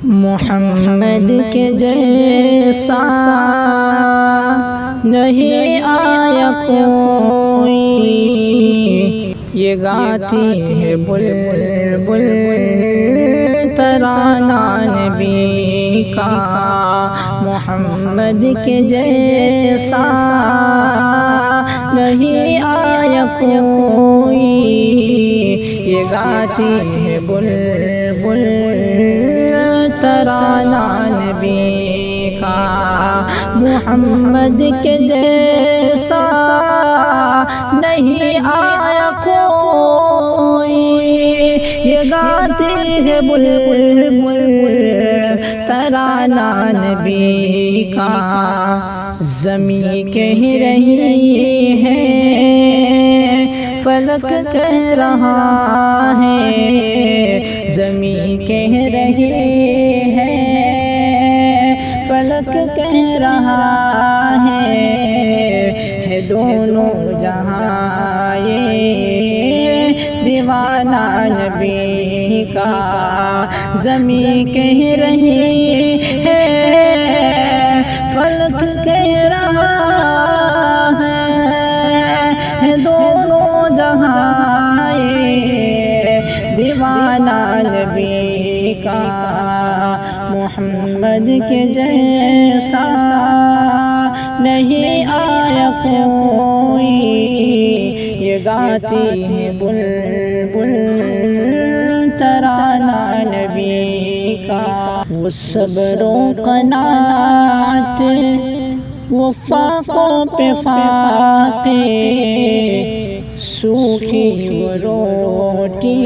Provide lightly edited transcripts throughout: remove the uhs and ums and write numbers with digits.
محمد کے جیسا نہیں آیا کوئی، یہ گاتی ہے بلبل ترانہ نبی کا۔ محمد کے جیسا نہیں آیا کوئی، یہ گاتی ہے بلبل ترانہ نبی کا۔ محمد کے جیسا نہیں آیا کوئی، یہ گاتی ہے بلبل ترانہ نبی کا۔ زمین کہہ رہی ہے، فلک کہہ رہا ہے، زمین کہہ رہی ہے، فلک کہہ رہا ہے دونوں جہاں یہ دیوانہ نبی کا۔ زمین کہہ رہی ہے، فلک کہہ رہا ہے دونوں جہاں یہ دیوانہ نبی کا۔ محمد کے جیسا نہیں آیا کوئی، یہ گاتی ہے بلبل ترانہ نبی کا۔ وہ صبر و قناعت، وہ فاقوں پہ فاقے، سوکھی وہ روٹی،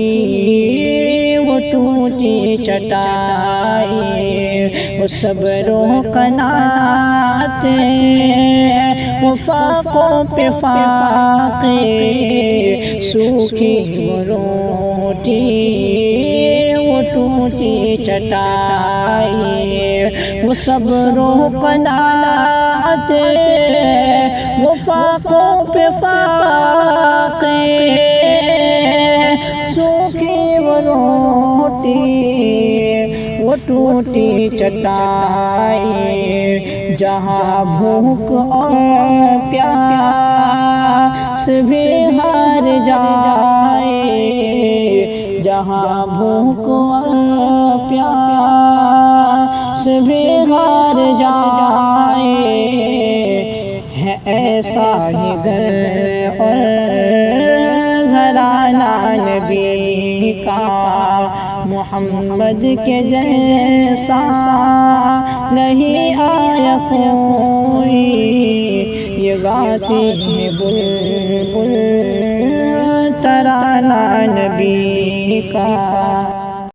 وہ ٹوٹی چٹائی۔ وہ صبر و قناعت، وہ فاقوں پہ فاقے، سوکھی وہ روٹی، وہ ٹوٹی چٹائی۔ وہ صبر و قناعت، وہ فاقوں پہ فاقے، سوکھی وہ روٹی، وہ ٹوٹی چٹائی۔ جہاں بھوک اور پیاس بھی ہار جائے، جہاں بھوک اور پیاس بھی ہار جائے، ہے ایسا ہی گھر اور گھرانہ نبی کا۔ محمد کے جیسا نہیں آیا کوئی، یہ گاتی ہے بلبل ترانہ نبی کا۔